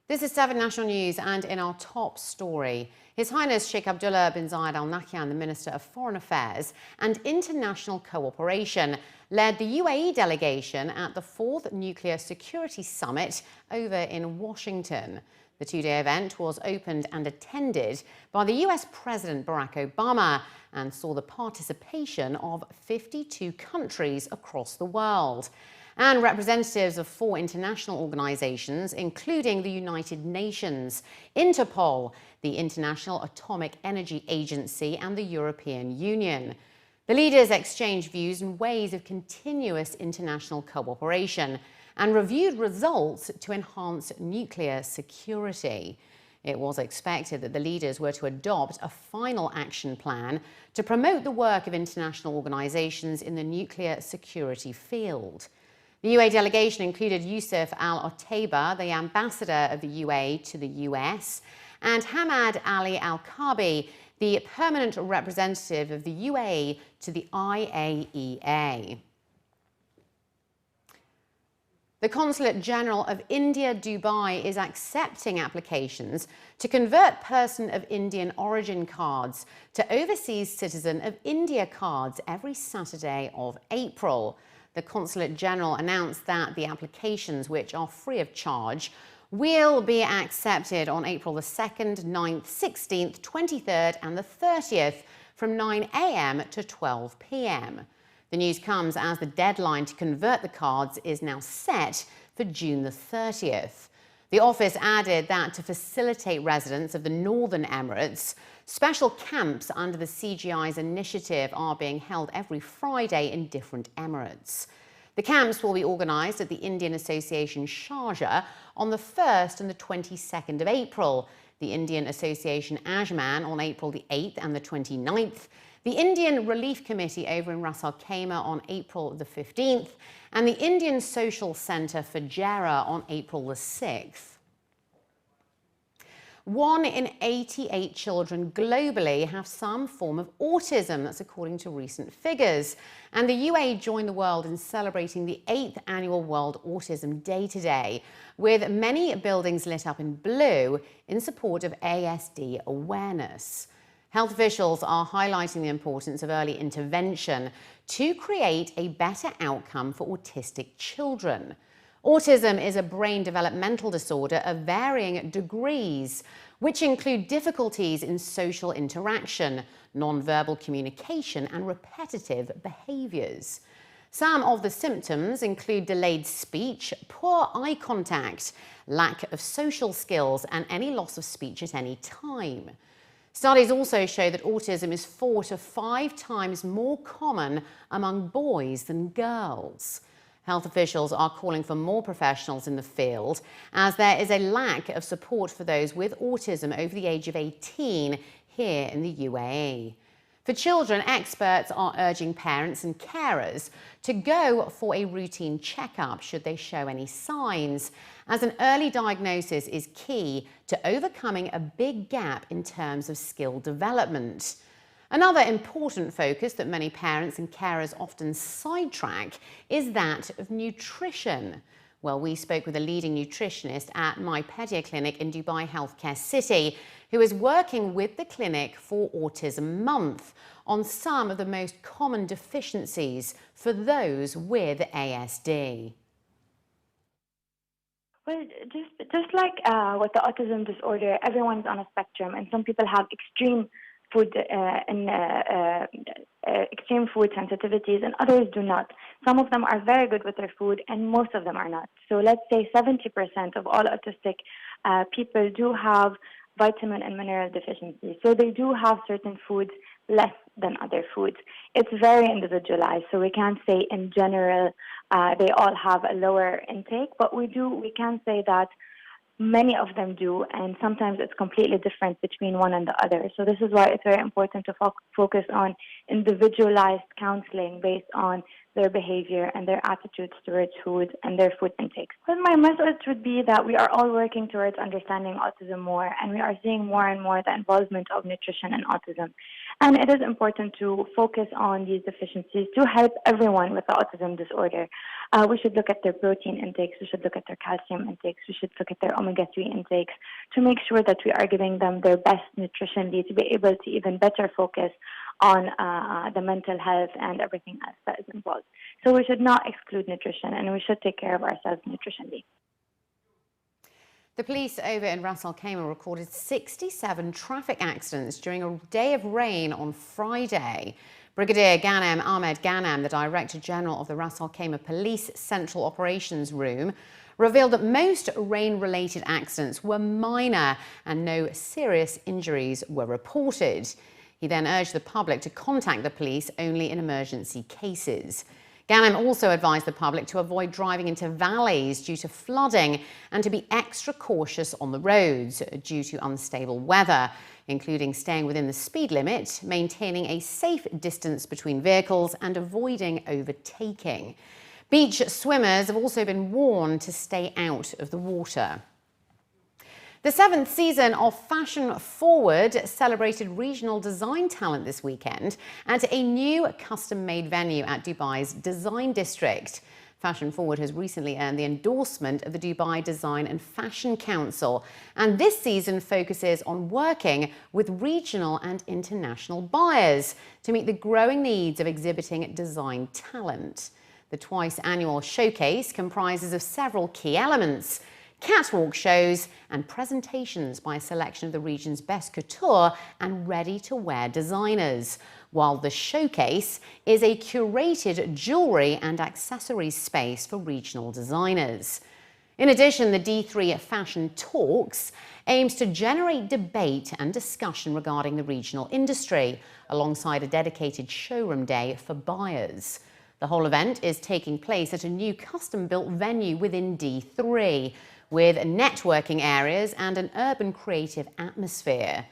This is 7 National News, and in our top story, His Highness H.H Abdullah bin Zayed Al Nahyan, the Minister of Foreign Affairs and International Cooperation, led the UAE delegation at the 4th Nuclear Security Summit over in Washington. The two-day event was opened and attended by the US President Barack Obama and saw the participation of 52 countries across the world, and representatives of 4 international organizations, including the United Nations, Interpol, the International Atomic Energy Agency, and the European Union. The leaders exchanged views and ways of continuous international cooperation and reviewed results to enhance nuclear security. It was expected that the leaders were to adopt a final action plan to promote the work of international organizations in the nuclear security field. The UAE delegation included Yusuf Al-Otaiba, the ambassador of the UAE to the US, and Hamad Ali Al-Kabi, the permanent representative of the UAE to the IAEA. The Consulate General of India, Dubai, is accepting applications to convert Person of Indian Origin cards to Overseas Citizen of India cards every Saturday of April. The Consulate General announced that the applications, which are free of charge, will be accepted on April the 2nd, 9th, 16th, 23rd and the 30th from 9 a.m. to 12 p.m. The news comes as the deadline to convert the cards is now set for June the 30th. The office added that to facilitate residents of the Northern Emirates, special camps under the CGI's initiative are being held every Friday in different emirates. The camps will be organised at the Indian Association Sharjah on the 1st and the 22nd of April, the Indian Association Ajman on April the 8th and the 29th, the Indian Relief Committee over in Ras Al Khaimah on April the 15th, and the Indian Social Centre for Fujairah on April the 6th. 1 in 88 children globally have some form of autism, that's according to recent figures. And the UAE joined the world in celebrating the 8th annual World Autism Day today, with many buildings lit up in blue in support of ASD awareness. Health officials are highlighting the importance of early intervention to create a better outcome for autistic children. Autism is a brain developmental disorder of varying degrees, which include difficulties in social interaction, non-verbal communication, and repetitive behaviors. Some of the symptoms include delayed speech, poor eye contact, lack of social skills, and any loss of speech at any time. Studies also show that autism is 4 to 5 times more common among boys than girls. Health officials are calling for more professionals in the field, as there is a lack of support for those with autism over the age of 18 here in the UAE. For children, experts are urging parents and carers to go for a routine checkup should they show any signs, as an early diagnosis is key to overcoming a big gap in terms of skill development. Another important focus that many parents and carers often sidetrack is that of nutrition. Well, we spoke with a leading nutritionist at My Pedia Clinic in Dubai Healthcare City, who is working with the clinic for Autism Month on some of the most common deficiencies for those with ASD. Well, just like with the autism disorder, everyone's on a spectrum, and some people have extreme food sensitivities, and others do not. Some of them are very good with their food, and most of them are not. So let's say 70% of all autistic people do have vitamin and mineral deficiencies. So they do have certain foods less than other foods. It's very individualized, so we can't say in general they all have a lower intake, but we can say that many of them do, and sometimes it's completely different between one and the other. So this is why it's very important to focus on individualized counseling based on their behavior and their attitudes towards food and their food intakes. Well, my message would be that we are all working towards understanding autism more, and we are seeing more and more the involvement of nutrition in autism. And it is important to focus on these deficiencies to help everyone with the autism disorder. We should look at their protein intakes, we should look at their calcium intakes, we should look at their omega-3 intakes to make sure that we are giving them their best nutritionally to be able to even better focus on the mental health and everything else that is involved. So we should not exclude nutrition, and we should take care of ourselves nutritionally. The police over in Ras Al Khaimah recorded 67 traffic accidents during a day of rain on Friday. Brigadier Ghanem Ahmed Ghanem, the Director General of the Ras Al Khaimah Police Central Operations Room, revealed that most rain-related accidents were minor and no serious injuries were reported. He then urged the public to contact the police only in emergency cases. Ghanem also advised the public to avoid driving into valleys due to flooding and to be extra cautious on the roads due to unstable weather, including staying within the speed limit, maintaining a safe distance between vehicles and avoiding overtaking. Beach swimmers have also been warned to stay out of the water. The 7th season of Fashion Forward celebrated regional design talent this weekend at a new custom-made venue at Dubai's Design District. Fashion Forward has recently earned the endorsement of the Dubai Design and Fashion Council, and this season focuses on working with regional and international buyers to meet the growing needs of exhibiting design talent. The twice-annual showcase comprises of several key elements: catwalk shows and presentations by a selection of the region's best couture and ready-to-wear designers, while the showcase is a curated jewellery and accessories space for regional designers. In addition, the D3 Fashion Talks aims to generate debate and discussion regarding the regional industry, alongside a dedicated showroom day for buyers. The whole event is taking place at a new custom-built venue within D3, with networking areas and an urban creative atmosphere.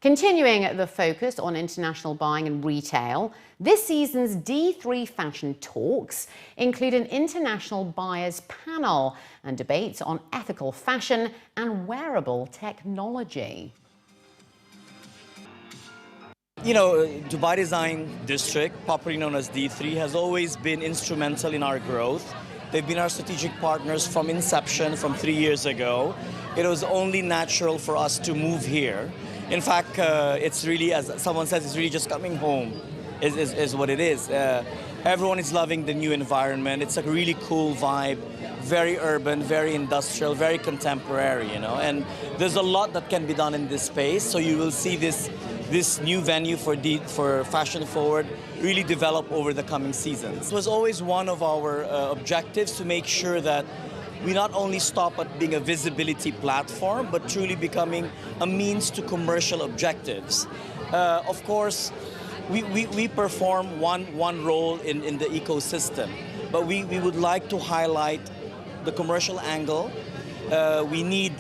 Continuing the focus on international buying and retail, this season's D3 Fashion Talks include an international buyers panel and debates on ethical fashion and wearable technology. You know, Dubai Design District, popularly known as D3, has always been instrumental in our growth. They've been our strategic partners from inception, from 3 years ago. It was only natural for us to move here. In fact, it's really, as someone says, it's really just coming home, is what it is. Everyone is loving the new environment. It's a really cool vibe, very urban, very industrial, very contemporary, you know. And there's a lot that can be done in this space. So you will see this new venue for Fashion Forward really develop over the coming seasons. It was always one of our objectives to make sure that we not only stop at being a visibility platform, but truly becoming a means to commercial objectives. Of course, we perform one role in the ecosystem, but we would like to highlight the commercial angle. We need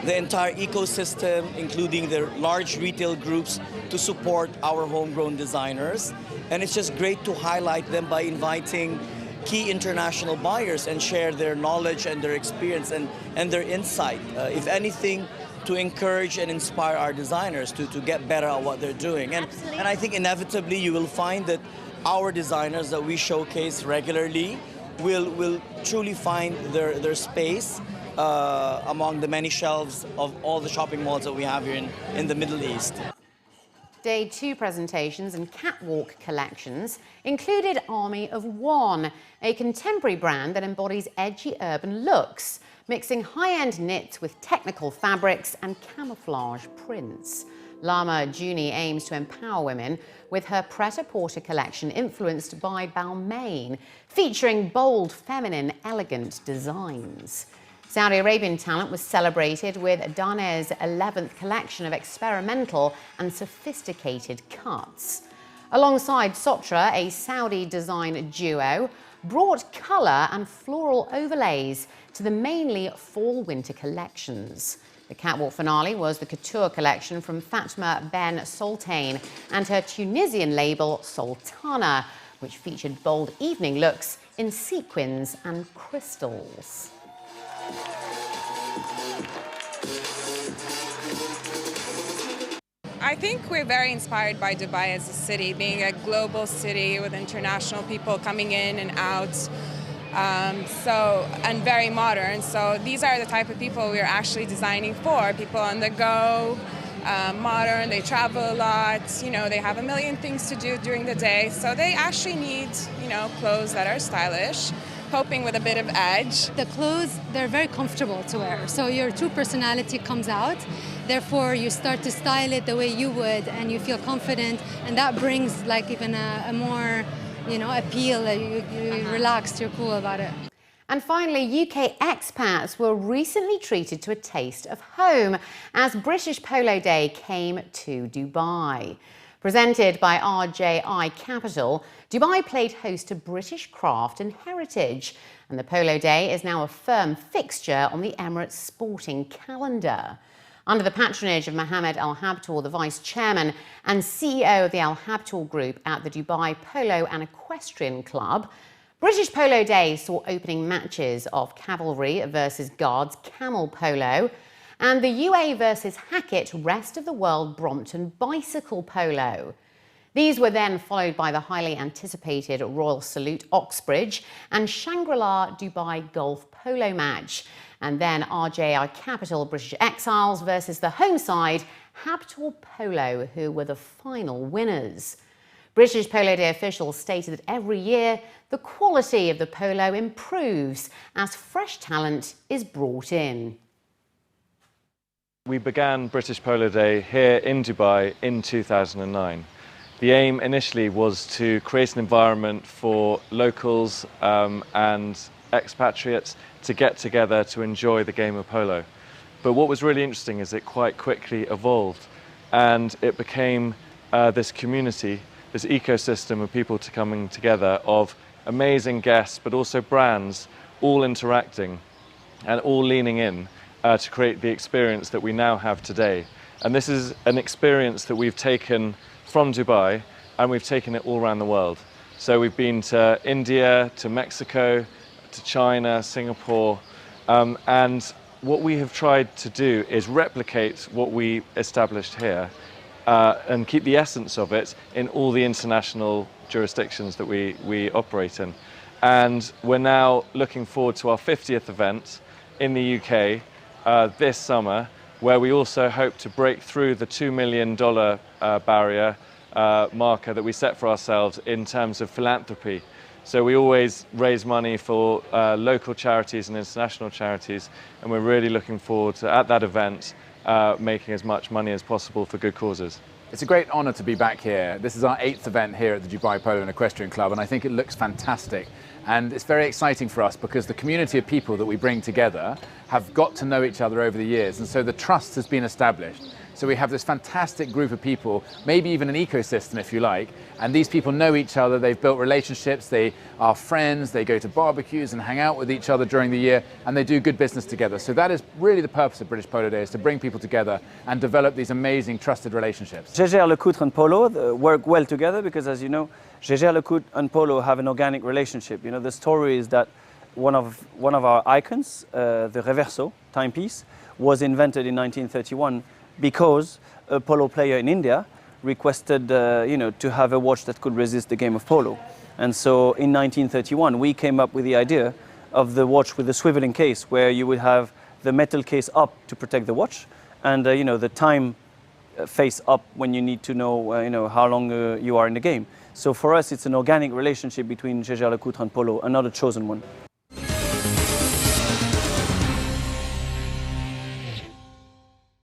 the entire ecosystem, including the large retail groups, to support our homegrown designers. And it's just great to highlight them by inviting key international buyers and share their knowledge and their experience and their insight. If anything, to encourage and inspire our designers to get better at what they're doing. And I think inevitably you will find that our designers that we showcase regularly will truly find their space among the many shelves of all the shopping malls that we have here in the Middle East. Day 2 presentations and catwalk collections included Army of One, a contemporary brand that embodies edgy urban looks, mixing high-end knits with technical fabrics and camouflage prints. Lama Juni aims to empower women with her pret-a-porter collection influenced by Balmain, featuring bold, feminine, elegant designs. Saudi Arabian talent was celebrated with Daneh's 11th collection of experimental and sophisticated cuts. Alongside Sotra, a Saudi design duo brought colour and floral overlays to the mainly fall-winter collections. The catwalk finale was the couture collection from Fatma Ben Soltain and her Tunisian label Sultana, which featured bold evening looks in sequins and crystals. I think we're very inspired by Dubai as a city, being a global city with international people coming in and out, and very modern. So these are the type of people we're actually designing for, people on the go, modern, they travel a lot, they have a million things to do during the day. So they actually need, clothes that are stylish, coping with a bit of edge. The clothes, they're very comfortable to wear. So your true personality comes out. Therefore, you start to style it the way you would and you feel confident. And that brings like even a more, appeal. You're relaxed, you're cool about it. And finally, UK expats were recently treated to a taste of home as British Polo Day came to Dubai. Presented by RJI Capital, Dubai played host to British craft and heritage, and the Polo Day is now a firm fixture on the Emirates sporting calendar. Under the patronage of Mohammed Al Habtoor, the Vice Chairman and CEO of the Al Habtoor Group at the Dubai Polo and Equestrian Club, British Polo Day saw opening matches of Cavalry versus Guards Camel Polo and the UAE versus Hackett Rest of the World Brompton Bicycle Polo. These were then followed by the highly anticipated Royal Salute Oxbridge and Shangri-La Dubai Golf Polo match, and then RJI Capital British Exiles versus the home side Habtoor Polo, who were the final winners. British Polo Day officials stated that every year the quality of the polo improves as fresh talent is brought in. We began British Polo Day here in Dubai in 2009. The aim initially was to create an environment for locals and expatriates to get together to enjoy the game of polo. But what was really interesting is it quite quickly evolved and it became this community, this ecosystem of people coming together of amazing guests but also brands all interacting and all leaning in to create the experience that we now have today. And this is an experience that we've taken from Dubai and we've taken it all around the world. So we've been to India, to Mexico, to China, Singapore, and what we have tried to do is replicate what we established here and keep the essence of it in all the international jurisdictions that we operate in. And we're now looking forward to our 50th event in the UK this summer, where we also hope to break through the $2 million barrier marker that we set for ourselves in terms of philanthropy. So we always raise money for local charities and international charities, and we're really looking forward to, at that event, making as much money as possible for good causes. It's a great honour to be back here. This is our 8th event here at the Dubai Polo and Equestrian Club, and I think it looks fantastic. And it's very exciting for us because the community of people that we bring together have got to know each other over the years, and so the trust has been established. So we have this fantastic group of people, maybe even an ecosystem if you like, and these people know each other, they've built relationships, they are friends, they go to barbecues and hang out with each other during the year, and they do good business together. So that is really the purpose of British Polo Day, is to bring people together and develop these amazing trusted relationships. H.H Lecoutre and Polo work well together because, as you know, H.H Lecoutre and Polo have an organic relationship. You know, the story is that one of our icons, the Reverso timepiece, was invented in 1931 because a polo player in India requested to have a watch that could resist the game of polo. And so in 1931 we came up with the idea of the watch with the swiveling case, where you would have the metal case up to protect the watch and the time face up when you need to know how long you are in the game. So for us it's an organic relationship between H.H Lecoutre and Polo, another chosen one.